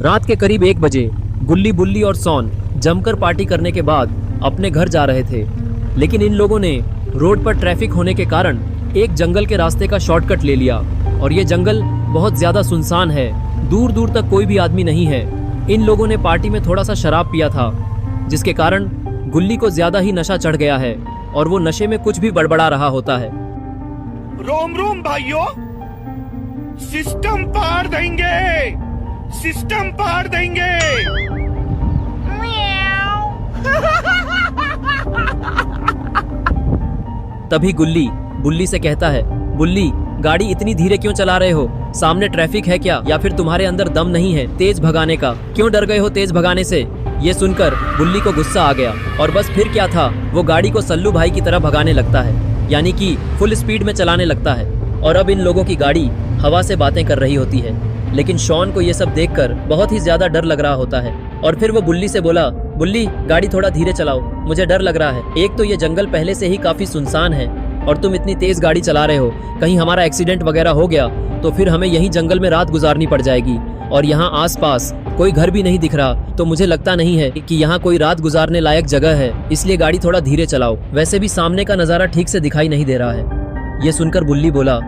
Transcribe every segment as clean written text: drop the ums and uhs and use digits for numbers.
रात के करीब 1 बजे गुल्ली, बुल्ली और सॉन जमकर पार्टी करने के बाद अपने घर जा रहे थे, लेकिन इन लोगों ने रोड पर ट्रैफिक होने के कारण एक जंगल के रास्ते का शॉर्टकट ले लिया और ये जंगल बहुत ज्यादा सुनसान है, दूर दूर तक कोई भी आदमी नहीं है। इन लोगों ने पार्टी में थोड़ा सा शराब पिया था, जिसके कारण गुल्ली को ज्यादा ही नशा चढ़ गया है और वो नशे में कुछ भी बड़बड़ा रहा होता है। रोम रोम भाइयों, सिस्टम पार देंगे, सिस्टम पार देंगे। तभी गुल्ली बुल्ली से कहता है, बुल्ली गाड़ी इतनी धीरे क्यों चला रहे हो? सामने ट्रैफिक है क्या, या फिर तुम्हारे अंदर दम नहीं है तेज भगाने का? क्यों डर गए हो तेज भगाने से? ये सुनकर बुल्ली को गुस्सा आ गया और बस फिर क्या था, वो गाड़ी को सल्लू भाई की तरह भगाने लगता है, यानी कि फुल स्पीड में चलाने लगता है। और अब इन लोगों की गाड़ी हवा से बातें कर रही होती है, लेकिन शॉन को ये सब देखकर बहुत ही ज्यादा डर लग रहा होता है। और फिर वो बुल्ली से बोला, बुल्ली गाड़ी थोड़ा धीरे चलाओ, मुझे डर लग रहा है। एक तो ये जंगल पहले से ही काफी सुनसान है और तुम इतनी तेज गाड़ी चला रहे हो, कहीं हमारा एक्सीडेंट वगैरह हो गया तो फिर हमें यहीं जंगल में रात गुजारनी पड़ जाएगी। और यहाँ आसपास कोई घर भी नहीं दिख रहा, तो मुझे लगता नहीं है कि यहाँ कोई रात गुजारने लायक जगह है, इसलिए गाड़ी थोड़ा धीरे चलाओ। वैसे भी सामने का नज़ारा ठीक से दिखाई नहीं दे रहा है। ये सुनकर बुल्ली बोला,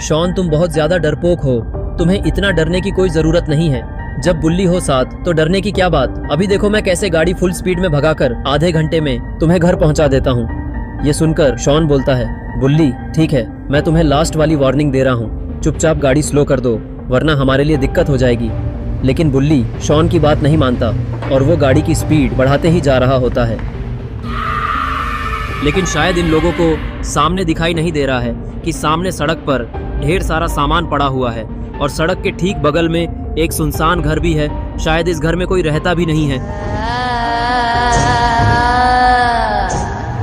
शॉन तुम बहुत ज्यादा डरपोक हो, तुम्हें इतना डरने की कोई जरूरत नहीं है। जब बुल्ली हो साथ तो डरने की क्या बात। अभी देखो मैं कैसे गाड़ी फुल स्पीड में भगाकर आधे घंटे में तुम्हें घर पहुंचा देता हूँ। ये सुनकर शॉन बोलता है, बुल्ली ठीक है, मैं तुम्हें लास्ट वाली वार्निंग दे रहा हूँ, चुपचाप गाड़ी स्लो कर दो वरना हमारे लिए दिक्कत हो जाएगी। लेकिन बुल्ली शॉन की बात नहीं मानता और वो गाड़ी की स्पीड बढ़ाते ही जा रहा होता है। लेकिन शायद इन लोगों को सामने दिखाई नहीं दे रहा है कि सामने सड़क पर ढेर सारा सामान पड़ा हुआ है और सड़क के ठीक बगल में एक सुनसान घर भी है। शायद इस घर में कोई रहता भी नहीं है।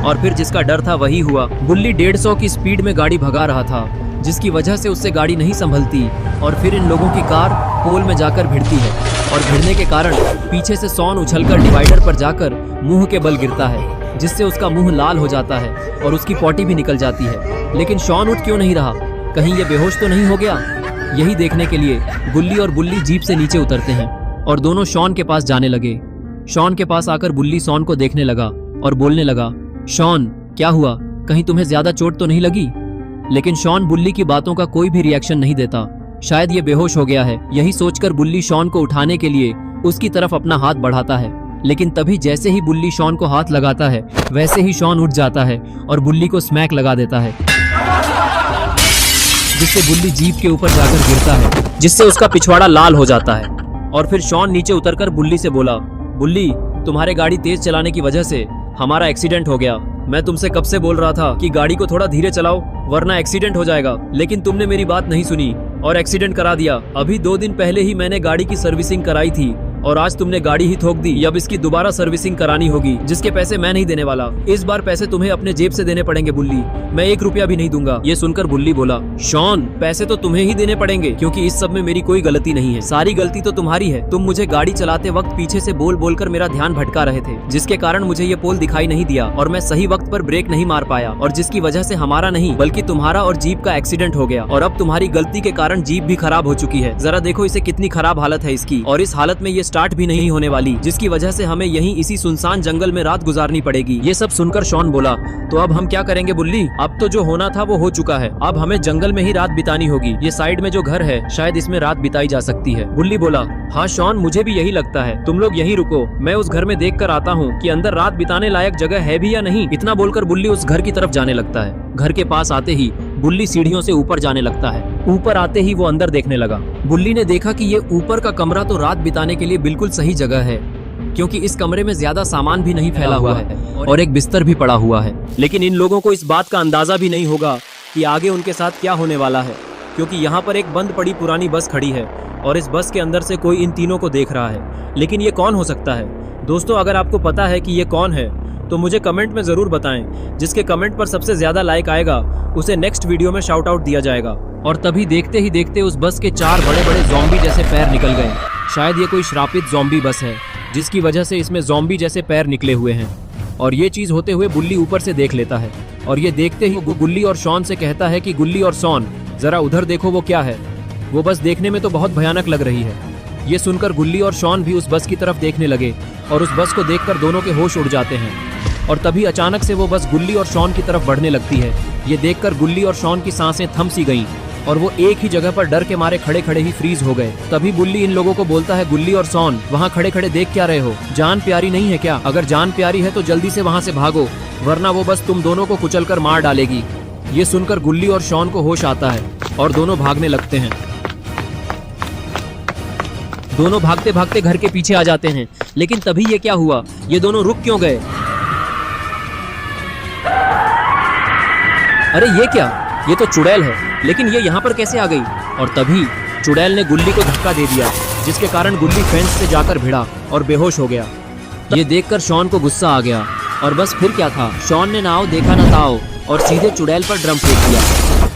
और फिर जिसका डर था वही हुआ। बुल्ली 150 की स्पीड में गाड़ी भगा रहा था, जिसकी वजह से उससे गाड़ी नहीं संभलती और फिर इन लोगों की कार पोल में जाकर भिड़ती है और भिड़ने के कारण पीछे से सॉन उछलकर डिवाइडर पर जाकर मुंह के बल गिरता है, जिससे उसका मुंह लाल हो जाता है और उसकी पॉटी भी निकल जाती है। लेकिन शॉन उठ क्यों नहीं रहा, कहीं ये बेहोश तो नहीं हो गया? यही देखने के लिए गुल्ली और बुल्ली जीप से नीचे उतरते हैं और दोनों शॉन के पास जाने लगे। शॉन के पास आकर बुल्ली शॉन को देखने लगा और बोलने लगा, शॉन क्या हुआ, कहीं तुम्हें ज्यादा चोट तो नहीं लगी? लेकिन शॉन बुल्ली की बातों का कोई भी रिएक्शन नहीं देता, शायद ये बेहोश हो गया है। यही सोचकर बुल्ली शॉन को उठाने के लिए उसकी तरफ अपना हाथ बढ़ाता है, लेकिन तभी जैसे ही बुल्ली शॉन को हाथ लगाता है वैसे ही शॉन उठ जाता है और बुल्ली को स्मैक लगा देता है, जिससे बुल्ली जीप के ऊपर जाकर गिरता है, जिससे उसका पिछवाड़ा लाल हो जाता है। और फिर शॉन नीचे उतरकर बुल्ली से बोला, बुल्ली तुम्हारे गाड़ी तेज चलाने की वजह से हमारा एक्सीडेंट हो गया। मैं तुमसे कब से बोल रहा था कि गाड़ी को थोड़ा धीरे चलाओ वरना एक्सीडेंट हो जाएगा, लेकिन तुमने मेरी बात नहीं सुनी और एक्सीडेंट करा दिया। अभी 2 दिन पहले ही मैंने गाड़ी की सर्विसिंग कराई थी और आज तुमने गाड़ी ही ठोक दी। अब इसकी दोबारा सर्विसिंग करानी होगी, जिसके पैसे मैं नहीं देने वाला। इस बार पैसे तुम्हें अपने जेब से देने पड़ेंगे बुल्ली, मैं 1 रुपया भी नहीं दूंगा। ये सुनकर बुल्ली बोला, शॉन पैसे तो तुम्हें ही देने पड़ेंगे, क्योंकि इस सब में मेरी कोई गलती नहीं है। सारी गलती तो तुम्हारी है। तुम मुझे गाड़ी चलाते वक्त पीछे से बोल बोल कर मेरा ध्यान भटका रहे थे, जिसके कारण मुझे ये पोल दिखाई नहीं दिया और मैं सही वक्त पर ब्रेक नहीं मार पाया, और जिसकी वजह से हमारा नहीं बल्कि तुम्हारा और जीप का एक्सीडेंट हो गया। और अब तुम्हारी गलती के कारण जीप भी खराब हो चुकी है। जरा देखो इसे कितनी खराब हालत है इसकी, और इस हालत में ये स्टार्ट भी नहीं होने वाली, जिसकी वजह से हमें यहीं इसी सुनसान जंगल में रात गुजारनी पड़ेगी। ये सब सुनकर शॉन बोला, तो अब हम क्या करेंगे बुल्ली? अब तो जो होना था वो हो चुका है, अब हमें जंगल में ही रात बितानी होगी। ये साइड में जो घर है शायद इसमें रात बिताई जा सकती है। बुल्ली बोला, हाँ शॉन मुझे भी यही लगता है, तुम लोग यहीं रुको, मैं उस घर में देख कर आता हूँ कि अंदर रात बिताने लायक जगह है भी या नहीं। इतना बोलकर बुल्ली उस घर की तरफ जाने लगता है। घर के पास आते ही बुल्ली सीढ़ियों से ऊपर जाने लगता है। ऊपर आते ही वो अंदर देखने लगा। बुल्ली ने देखा कि ये ऊपर का कमरा तो रात बिताने के लिए बिल्कुल सही जगह है, क्योंकि इस कमरे में ज्यादा सामान भी नहीं फैला हुआ है और एक बिस्तर भी पड़ा हुआ है। लेकिन इन लोगों को इस बात का अंदाजा भी नहीं होगा कि आगे उनके साथ क्या होने वाला है, क्योंकि यहाँ पर एक बंद पड़ी पुरानी बस खड़ी है और इस बस के अंदर से कोई इन तीनों को देख रहा है। लेकिन ये कौन हो सकता है? दोस्तों अगर आपको पता है कि ये कौन है तो मुझे कमेंट में जरूर बताएं। जिसके कमेंट पर सबसे ज्यादा लाइक आएगा उसे नेक्स्ट वीडियो में शाउट आउट दिया जाएगा। और तभी देखते ही देखते उस बस के 4 बड़े बड़े ज़ॉम्बी जैसे पैर निकल गए। शायद ये कोई श्रापित ज़ॉम्बी बस है, जिसकी वजह से इसमें ज़ॉम्बी जैसे पैर निकले हुए हैं। और ये चीज होते हुए बुल्ली ऊपर से देख लेता है और ये देखते ही गुल्ली और शॉन से कहता है कि गुल्ली और शॉन जरा उधर देखो वो क्या है। वो बस देखने में तो बहुत भयानक लग रही है। ये सुनकर गुल्ली और शॉन भी उस बस की तरफ देखने लगे और उस बस को देखकर दोनों के होश उड़ जाते हैं। और तभी अचानक से वो बस गुल्ली और शॉन की तरफ बढ़ने लगती है। ये देखकर गुल्ली और शॉन की सांसें थम सी गईं और वो एक ही जगह पर डर के मारे खड़े खड़े ही फ्रीज हो गए। तभी बुल्ली इन लोगों को बोलता है, गुल्ली और शॉन वहाँ खड़े खड़े देख क्या रहे हो? जान प्यारी नहीं है क्या? अगर जान प्यारी है तो जल्दी से वहाँ से भागो, वरना वो बस तुम दोनों को कुचल कर मार डालेगी। ये सुनकर गुल्ली और शॉन को होश आता है और दोनों भागने लगते हैं। दोनों भागते भागते घर के पीछे आ जाते हैं, लेकिन तभी ये क्या हुआ? ये दोनों रुक क्यों गए? अरे ये क्या? ये तो चुड़ैल है, लेकिन ये यहाँ पर कैसे आ गई? और तभी चुड़ैल ने गुल्ली को धक्का दे दिया, जिसके कारण गुल्ली फेंस से जाकर भिड़ा और बेहोश हो गया। ये देखकर शॉन को गुस्सा आ गया और बस फिर क्या था, शॉन ने नाव देखा न ताओ और सीधे चुड़ैल पर ड्रम फेंक दिया,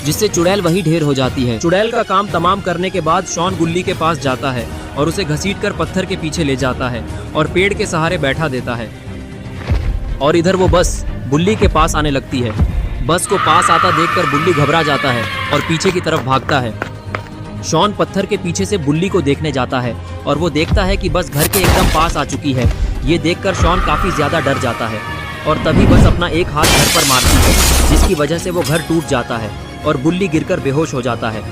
जिससे चुड़ैल वही ढेर हो जाती है। चुड़ैल का काम तमाम करने के बाद शॉन गुल्ली के पास जाता है और उसे घसीटकर पत्थर के पीछे ले जाता है और पेड़ के सहारे बैठा देता है। और इधर वो बस बुल्ली के पास आने लगती है। बस को पास आता देखकर बुल्ली घबरा जाता है और पीछे की तरफ भागता है। शॉन पत्थर के पीछे से बुल्ली को देखने जाता है और वो देखता है कि बस घर के एकदम पास आ चुकी है। ये देखकर शॉन काफी ज्यादा डर जाता है और तभी बस अपना एक हाथ घर पर मारती है, जिसकी वजह से वो घर टूट जाता है और बुल्ली गिरकर बेहोश हो जाता है।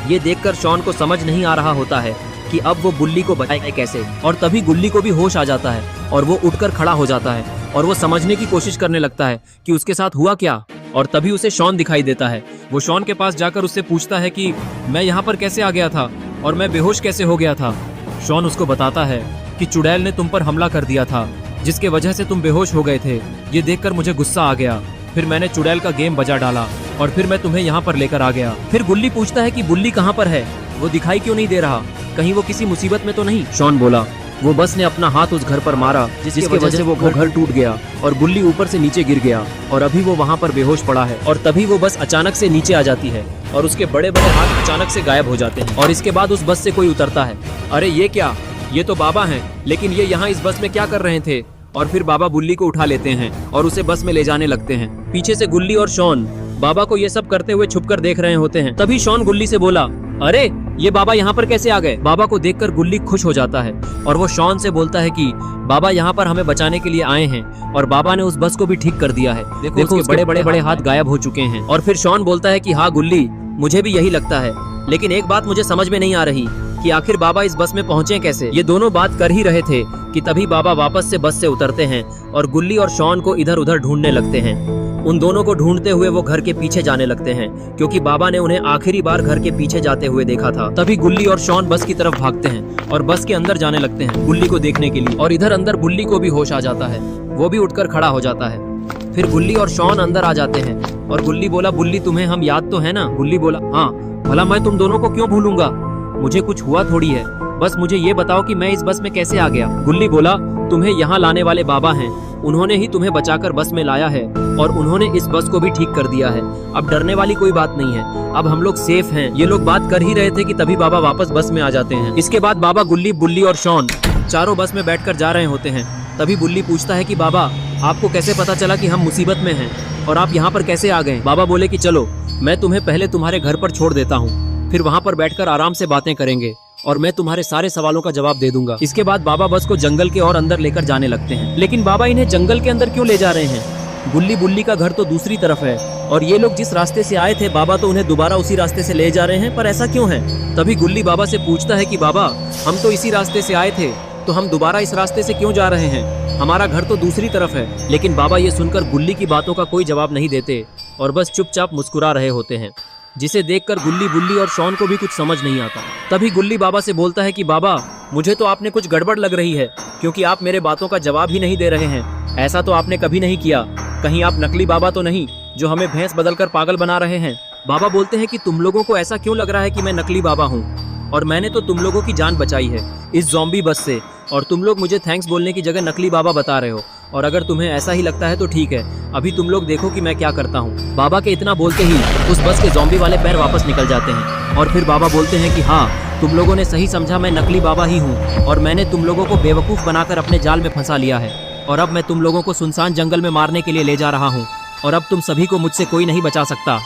ये देखकर शॉन को समझ नहीं आ रहा होता है कि अब वो बुल्ली को बचाए कैसे। और तभी गुल्ली को भी होश आ जाता है और वो उठकर खड़ा हो जाता है और वो समझने की कोशिश करने लगता है कि उसके साथ हुआ क्या। और तभी उसे शॉन दिखाई देता है। वो शॉन के पास जाकर उससे पूछता है कि मैं यहाँ पर कैसे आ गया था और मैं बेहोश कैसे हो गया था। शॉन उसको बताता है कि चुड़ैल ने तुम पर हमला कर दिया था, जिसके वजह से तुम बेहोश हो गए थे। ये देखकर मुझे गुस्सा आ गया, फिर मैंने चुड़ैल का गेम बजा डाला और फिर मैं तुम्हें यहाँ पर लेकर आ गया। फिर गुल्ली पूछता है कि बुल्ली कहाँ पर है? वो दिखाई क्यों नहीं दे रहा? कहीं वो किसी मुसीबत में तो नहीं? शॉन बोला, वो बस ने अपना हाथ उस घर पर मारा, जिसकी वजह से वो घर टूट गया और गुल्ली ऊपर से नीचे गिर गया और अभी वो वहाँ पर बेहोश पड़ा है। और तभी वो बस अचानक से नीचे आ जाती है और उसके बड़े बड़े हाथ अचानक से गायब हो जाते हैं। और इसके बाद उस बस से कोई उतरता है। अरे ये क्या? ये तो बाबा हैं, लेकिन ये यहाँ इस बस में क्या कर रहे थे? और फिर बाबा बुल्ली को उठा लेते हैं और उसे बस में ले जाने लगते हैं। पीछे से गुल्ली और शॉन बाबा को ये सब करते हुए छुपकर देख रहे होते हैं। तभी शॉन गुल्ली से बोला, अरे ये बाबा यहाँ पर कैसे आ गए? बाबा को देखकर गुल्ली खुश हो जाता है और वो शॉन से बोलता है कि बाबा यहाँ पर हमें बचाने के लिए आए हैं और बाबा ने उस बस को भी ठीक कर दिया है। देखो उसके बड़े बड़े हाथ गायब हो चुके हैं। और फिर शॉन बोलता है कि हाँ गुल्ली, मुझे भी यही लगता है, लेकिन एक बात मुझे समझ में नहीं आ रही कि आखिर बाबा इस बस में पहुंचे कैसे। ये दोनों बात कर ही रहे थे कि तभी बाबा वापस से बस से उतरते हैं और गुल्ली और शॉन को इधर उधर ढूंढने लगते हैं। उन दोनों को ढूंढते हुए वो घर के पीछे जाने लगते हैं, क्योंकि बाबा ने उन्हें आखिरी बार घर के पीछे जाते हुए देखा था। तभी गुल्ली और शॉन बस की तरफ भागते हैं और बस के अंदर जाने लगते हैं गुल्ली को देखने के लिए। और इधर अंदर बुल्ली को भी होश आ जाता है, वो भी उठकर खड़ा हो जाता है। फिर गुल्ली और शॉन अंदर आ जाते हैं और गुल्ली बोला, बुल्ली तुम्हें हम याद तो है ना? गुल्ली बोला, हाँ। भला मैं तुम दोनों को क्यों भूलूंगा? मुझे कुछ हुआ थोड़ी है, बस मुझे ये बताओ कि मैं इस बस में कैसे आ गया। गुल्ली बोला, तुम्हें यहाँ लाने वाले बाबा हैं, उन्होंने ही तुम्हें बचाकर बस में लाया है और उन्होंने इस बस को भी ठीक कर दिया है। अब डरने वाली कोई बात नहीं है, अब हम लोग सेफ हैं। ये लोग बात कर ही रहे थे कि तभी बाबा वापस बस में आ जाते हैं। इसके बाद बाबा, गुल्ली, बुल्ली और शॉन चारों बस में बैठकर जा रहे होते हैं। तभी बुल्ली पूछता है कि बाबा, आपको कैसे पता चला कि हम मुसीबत में हैं और आप यहाँ पर कैसे आ गए? बाबा बोले कि चलो मैं तुम्हें पहले तुम्हारे घर पर छोड़ देता हूँ, फिर वहाँ पर बैठकर आराम से बातें करेंगे और मैं तुम्हारे सारे सवालों का जवाब दे दूंगा। इसके बाद बाबा बस को जंगल के और अंदर लेकर जाने लगते हैं। लेकिन बाबा इन्हें जंगल के अंदर क्यों ले जा रहे हैं? गुल्ली बुल्ली का घर तो दूसरी तरफ है और ये लोग जिस रास्ते से आए थे, बाबा तो उन्हें दोबारा उसी रास्ते से ले जा रहे हैं, पर ऐसा क्यों है? तभी गुल्ली बाबा से पूछता है कि बाबा, हम तो इसी रास्ते से आए थे, तो हम दोबारा इस रास्ते से क्यों जा रहे हैं? हमारा घर तो दूसरी तरफ है। लेकिन बाबा ये सुनकर गुल्ली की बातों का कोई जवाब नहीं देते और बस चुपचाप मुस्कुरा रहे होते हैं, जिसे देखकर गुल्ली, बुल्ली और शॉन को भी कुछ समझ नहीं आता। तभी गुल्ली बाबा से बोलता है कि बाबा, मुझे तो आपने कुछ गड़बड़ लग रही है, क्योंकि आप मेरे बातों का जवाब ही नहीं दे रहे हैं। ऐसा तो आपने कभी नहीं किया। कहीं आप नकली बाबा तो नहीं जो हमें भैंस बदलकर पागल बना रहे हैं? बाबा बोलते हैं कि तुम लोगों को ऐसा क्यों लग रहा है कि मैं नकली बाबा हूँ, और मैंने तो तुम लोगों की जान बचाई है इस ज़ॉम्बी बस से, और तुम लोग मुझे थैंक्स बोलने की जगह नकली बाबा बता रहे हो। और अगर तुम्हें ऐसा ही लगता है तो ठीक है, अभी तुम लोग देखो कि मैं क्या करता हूँ। बाबा के इतना बोलते ही उस बस के ज़ॉम्बी वाले पैर वापस निकल जाते हैं और फिर बाबा बोलते हैं कि हाँ, तुम लोगों ने सही समझा, मैं नकली बाबा ही हूँ और मैंने तुम लोगों को बेवकूफ़ बनाकर अपने जाल में फंसा लिया है और अब मैं तुम लोगों को सुनसान जंगल में मारने के लिए ले जा रहा हूँ और अब तुम सभी को मुझसे कोई नहीं बचा सकता।